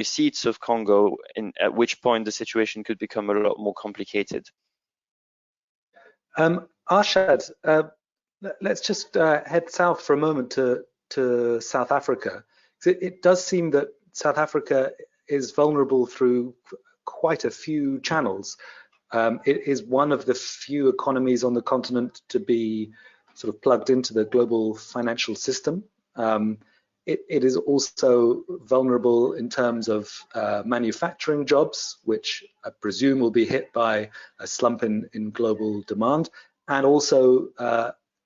seats of Congo, at which point the situation could become a lot more complicated. Arshad, let's just head south for a moment to South Africa. It does seem that South Africa is vulnerable through quite a few channels. It is one of the few economies on the continent to be sort of plugged into the global financial system. It is also vulnerable in terms of manufacturing jobs, which I presume will be hit by a slump in global demand, and also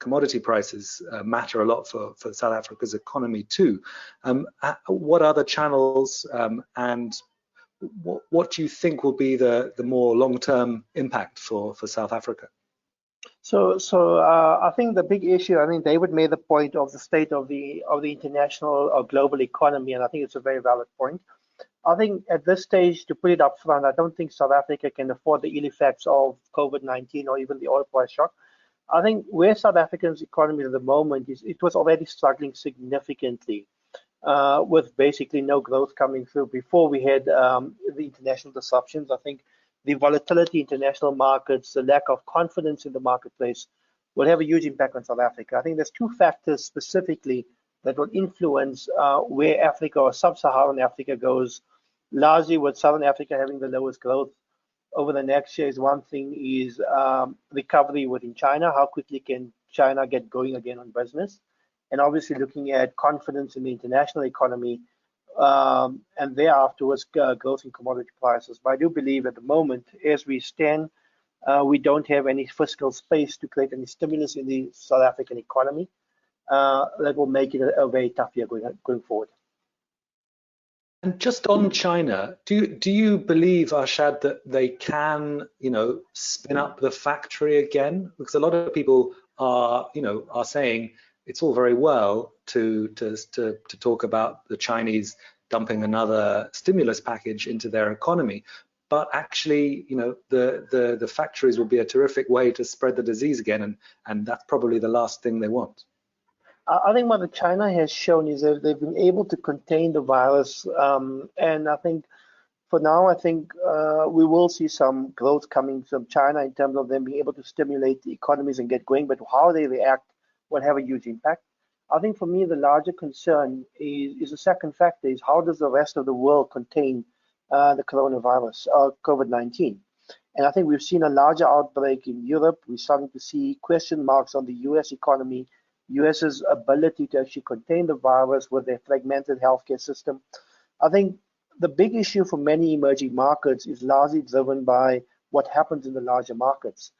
commodity prices matter a lot for South Africa's economy too. What are the channels, and what do you think will be the more long-term impact for South Africa? So I think the big issue, I think David made the point of the state of the international or global economy, and I think it's a very valid point. I think at this stage, to put it up front, I don't think South Africa can afford the ill effects of COVID-19 or even the oil price shock. I think where South Africa's economy at the moment is, it was already struggling significantly with basically no growth coming through before we had the international disruptions. I think the volatility in international markets, the lack of confidence in the marketplace will have a huge impact on South Africa. I think there's two factors specifically that will influence where Africa or sub-Saharan Africa goes, largely with Southern Africa having the lowest growth over the next years. One thing is recovery within China. How quickly can China get going again on business? And obviously looking at confidence in the international economy, and thereafter was growth in commodity prices. But I do believe at the moment, as we stand, we don't have any fiscal space to create any stimulus in the South African economy that will make it a very tough year going forward. And just on China, do you believe, Arshad, that they can, spin up the factory again? Because a lot of people are saying it's all very well to talk about the Chinese dumping another stimulus package into their economy, but actually, the factories will be a terrific way to spread the disease again, and that's probably the last thing they want. I think what China has shown is that they've been able to contain the virus, and I think for now, we will see some growth coming from China in terms of them being able to stimulate the economies and get going, but how they react will have a huge impact. I think for me, the larger concern is the second factor, is how does the rest of the world contain the coronavirus, COVID-19? And I think we've seen a larger outbreak in Europe. We're starting to see question marks on the US economy, US's ability to actually contain the virus with their fragmented healthcare system. I think the big issue for many emerging markets is largely driven by what happens in the larger markets.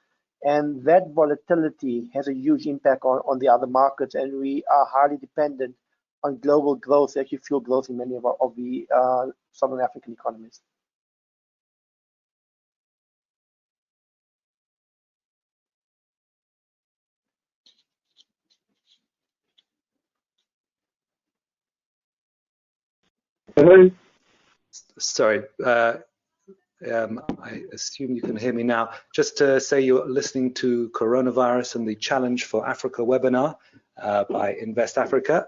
And that volatility has a huge impact on the other markets, and we are highly dependent on global growth to actually fuel growth in many of the Southern African economies. Hello. Sorry. I assume you can hear me now. Just to say, you're listening to Coronavirus and the Challenge for Africa webinar by Invest Africa.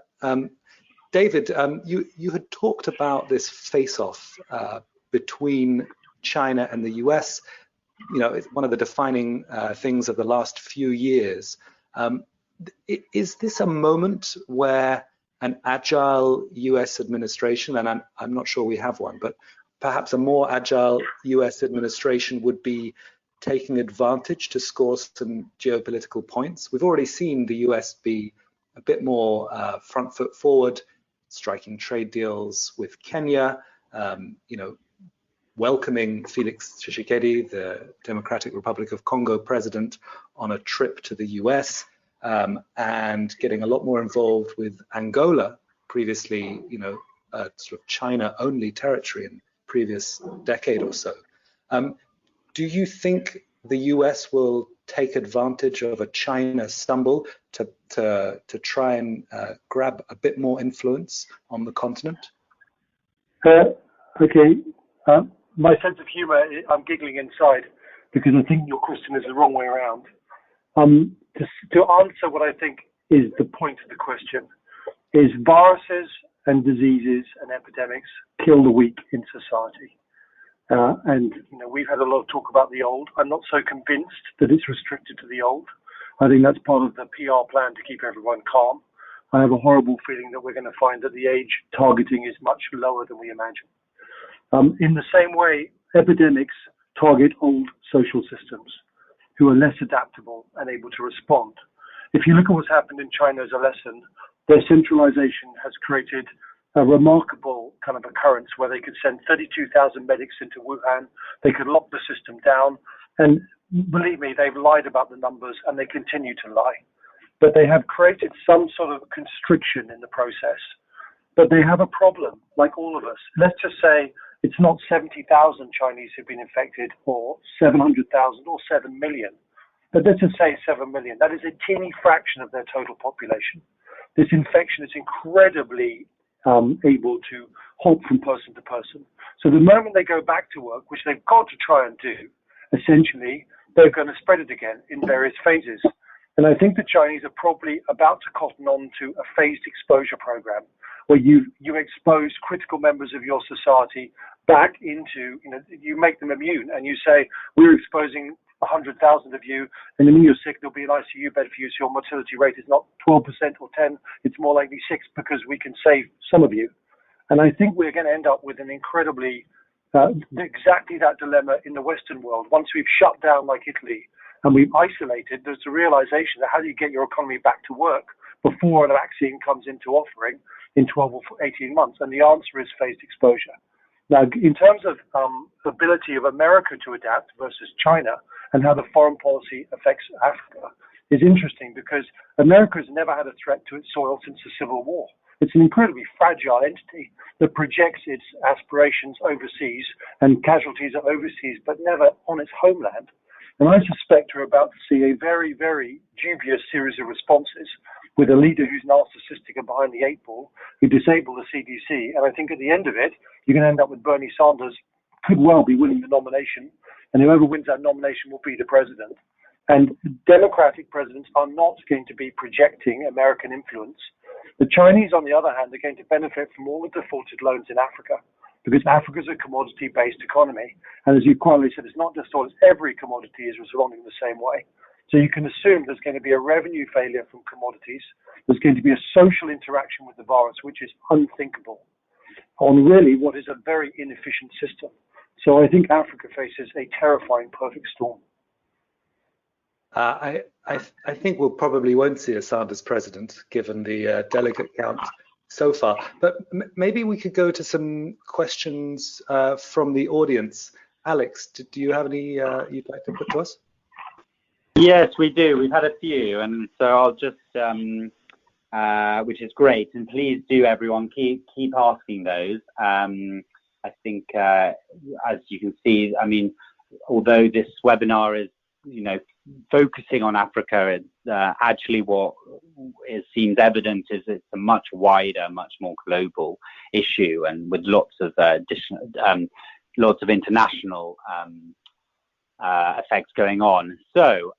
David, you had talked about this face-off between China and the US. It's one of the defining things of the last few years. Is this a moment where an agile US administration, and I'm not sure we have one, but perhaps a more agile US administration would be taking advantage to score some geopolitical points? We've already seen the US be a bit more front foot forward, striking trade deals with Kenya, welcoming Felix Tshisekedi, the Democratic Republic of Congo president, on a trip to the US, and getting a lot more involved with Angola, previously, sort of China-only territory in the previous decade or so. Do you think the US will take advantage of a China stumble to try and grab a bit more influence on the continent? Okay. My sense of humor, I'm giggling inside because I think your question is the wrong way around. To answer what I think is the point of the question, is viruses and diseases and epidemics kill the weak in society. And we've had a lot of talk about the old. I'm not so convinced that it's restricted to the old. I think that's part of the PR plan to keep everyone calm. I have a horrible feeling that we're going to find that the age targeting is much lower than we imagine. In the same way, epidemics target old social systems who are less adaptable and able to respond. If you look at what's happened in China as a lesson, their centralization has created a remarkable kind of occurrence where they could send 32,000 medics into Wuhan. They could lock the system down. And believe me, they've lied about the numbers and they continue to lie. But they have created some sort of constriction in the process. But they have a problem, like all of us. Let's just say it's not 70,000 Chinese who've been infected or 700,000 or 7 million. But let's just say 7 million. That is a teeny fraction of their total population. This infection is incredibly able to hop from person to person. So the moment they go back to work, which they've got to try and do, essentially, they're going to spread it again in various phases. And I think the Chinese are probably about to cotton on to a phased exposure program where you expose critical members of your society back into, you make them immune and you say, we're exposing 100,000 of you, and then you're sick, there'll be an ICU bed for you, so your mortality rate is not 12% or 10, it's more likely 6 because we can save some of you. And I think we're going to end up with an incredibly, exactly that dilemma in the Western world. Once we've shut down like Italy and we've isolated, there's a realization that how do you get your economy back to work before a vaccine comes into offering in 12 or 18 months? And the answer is phased exposure. Now, in terms of the ability of America to adapt versus China and how the foreign policy affects Africa is interesting because America has never had a threat to its soil since the Civil War. It's an incredibly fragile entity that projects its aspirations overseas and casualties are overseas, but never on its homeland. And I suspect we're about to see a very, very dubious series of responses with a leader who's narcissistic and behind the eight ball, who disabled the CDC. And I think at the end of it, you're going to end up with Bernie Sanders could well be winning the nomination, and whoever wins that nomination will be the president. And Democratic presidents are not going to be projecting American influence. The Chinese, on the other hand, are going to benefit from all the defaulted loans in Africa, because Africa is a commodity-based economy. And as you quietly said, it's not just oil, it's every commodity is responding the same way. So you can assume there's going to be a revenue failure from commodities. There's going to be a social interaction with the virus, which is unthinkable on really what is a very inefficient system. So I think Africa faces a terrifying perfect storm. I think we'll probably won't see a Sanders president, given the delegate count so far. But maybe we could go to some questions from the audience. Alex, do you have any you'd like to put to us? Yes, we do. We've had a few, and so I'll just, which is great. And please do, everyone, keep asking those. I think, as you can see, I mean, although this webinar is, focusing on Africa, actually what it seems evident is it's a much wider, much more global issue, and with lots of international effects going on. So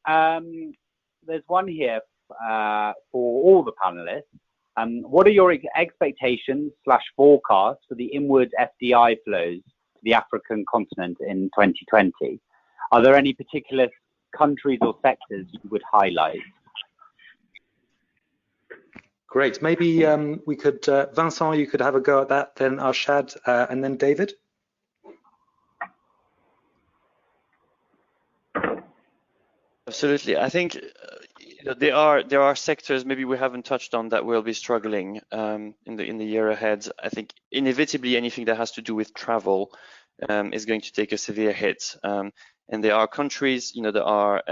there's one here for all the panelists. What are your expectations / forecasts for the inward FDI flows to the African continent in 2020? Are there any particular countries or sectors you would highlight? Great. Maybe we could, Vincent, you could have a go at that, then Arshad, and then David. Absolutely. I think there are sectors maybe we haven't touched on that will be struggling in the year ahead. I think inevitably anything that has to do with travel is going to take a severe hit. And there are countries, that are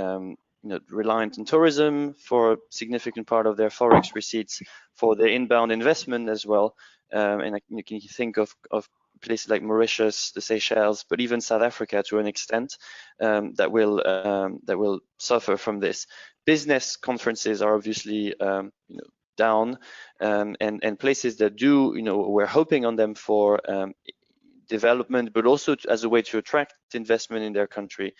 reliant on tourism for a significant part of their forex receipts, for their inbound investment as well. And you can think of places like Mauritius, the Seychelles, but even South Africa to an extent that will suffer from this. Business conferences are obviously down, and places that do, we're hoping on them for development, but also as a way to attract investment in their country,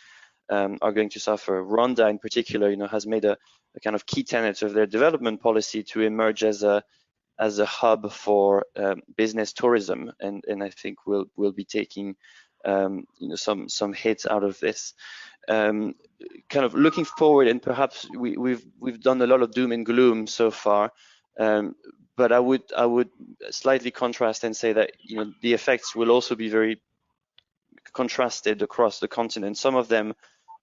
are going to suffer. Rwanda in particular, has made a kind of key tenet of their development policy to emerge as a as a hub for business tourism, and I think we'll be taking some hits out of this. Kind of looking forward, and perhaps we've done a lot of doom and gloom so far, but I would slightly contrast and say that the effects will also be very contrasted across the continent. Some of them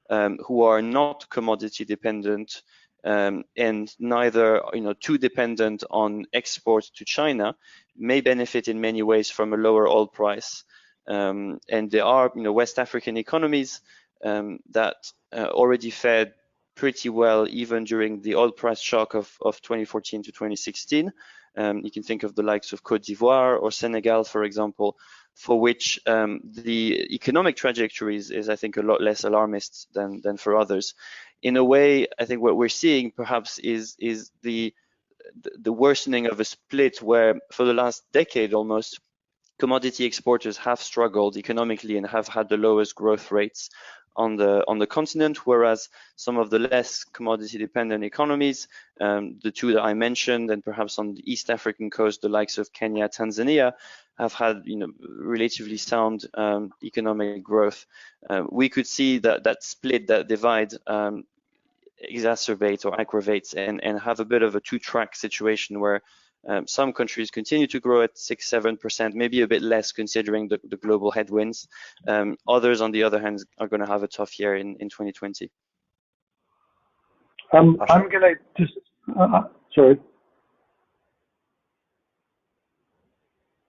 who are not commodity dependent and neither too dependent on exports to China may benefit in many ways from a lower oil price. And there are West African economies that already fared pretty well even during the oil price shock of 2014 to 2016. You can think of the likes of Côte d'Ivoire or Senegal, for example, for which the economic trajectories is, I think, a lot less alarmist than for others. In a way, I think what we're seeing perhaps is the worsening of a split where for the last decade almost, commodity exporters have struggled economically and have had the lowest growth rates on the continent, whereas some of the less commodity dependent economies, the two that I mentioned, and perhaps on the East African coast, the likes of Kenya, Tanzania, have had relatively sound economic growth. We could see that split, that divide, exacerbate or aggravates and have a bit of a two-track situation where some countries continue to grow at 6-7%, maybe a bit less considering the global headwinds. Others, on the other hand, are going to have a tough year in 2020. I'm going to just, sorry.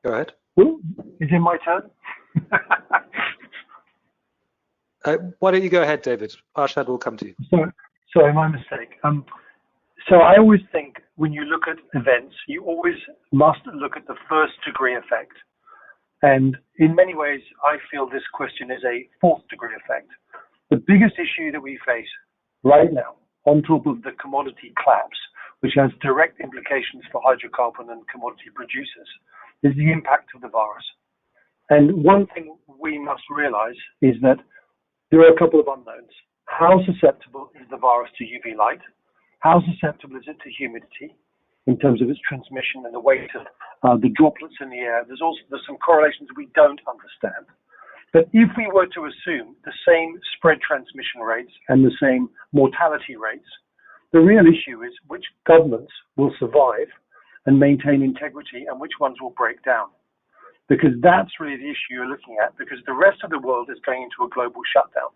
Go ahead. Is it my turn? Why don't you go ahead, David? Arshad will come to you. Sorry, my mistake. So I always think when you look at events, you always must look at the first degree effect. And in many ways, I feel this question is a fourth degree effect. The biggest issue that we face right now, on top of the commodity collapse, which has direct implications for hydrocarbon and commodity producers, is the impact of the virus. And one thing we must realize is that there are a couple of unknowns. How susceptible is the virus to UV light? How susceptible is it to humidity in terms of its transmission and the weight of the droplets in the air? There's some correlations we don't understand. But if we were to assume the same spread transmission rates and the same mortality rates, the real issue is which governments will survive and maintain integrity and which ones will break down. Because that's really the issue you're looking at, because the rest of the world is going into a global shutdown.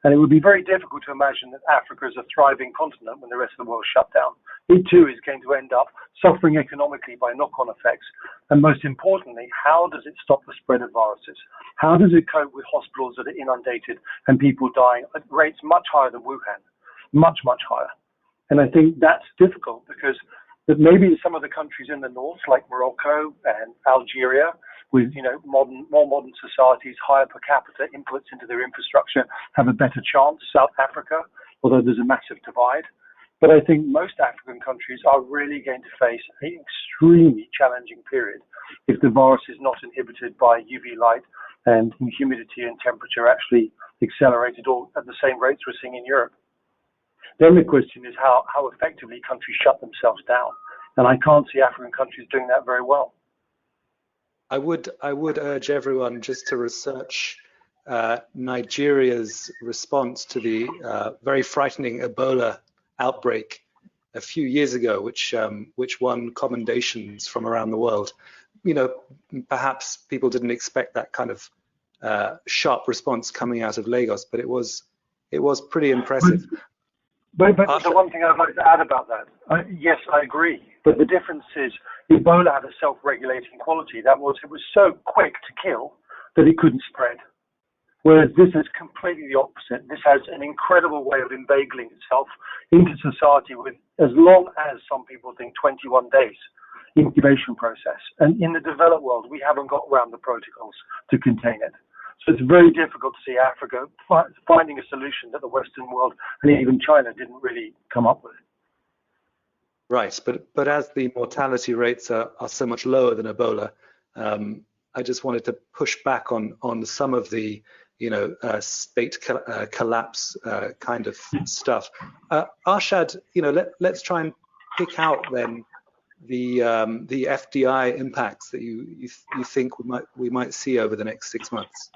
And it would be very difficult to imagine that Africa is a thriving continent when the rest of the world is shut down. It too is going to end up suffering economically by knock-on effects. And most importantly, how does it stop the spread of viruses? How does it cope with hospitals that are inundated and people dying at rates much higher than Wuhan? Much, much higher. And I think that's difficult because that maybe some of the countries in the north, like Morocco and Algeria, with more modern societies, higher per capita inputs into their infrastructure, have a better chance. South Africa, although there's a massive divide. But I think most African countries are really going to face an extremely challenging period if the virus is not inhibited by UV light and humidity and temperature actually accelerated or at the same rates we're seeing in Europe. Then the question is how effectively countries shut themselves down. And I can't see African countries doing that very well. I would urge everyone just to research Nigeria's response to the very frightening Ebola outbreak a few years ago, which won commendations from around the world. Perhaps people didn't expect that kind of sharp response coming out of Lagos, but it was pretty impressive. But the one thing I'd like to add about that, yes, I agree. But the difference is Ebola had a self-regulating quality. It was so quick to kill that it couldn't spread. Whereas this is completely the opposite. This has an incredible way of inveigling itself into society with as long as some people think 21 days incubation process. And in the developed world, we haven't got around the protocols to contain it. So it's very difficult to see Africa finding a solution that the Western world and even China didn't really come up with. Right, but as the mortality rates are so much lower than Ebola, I just wanted to push back on some of the state collapse kind of stuff. Arshad, let's try and pick out then the FDI impacts that you think we might see over the next 6 months?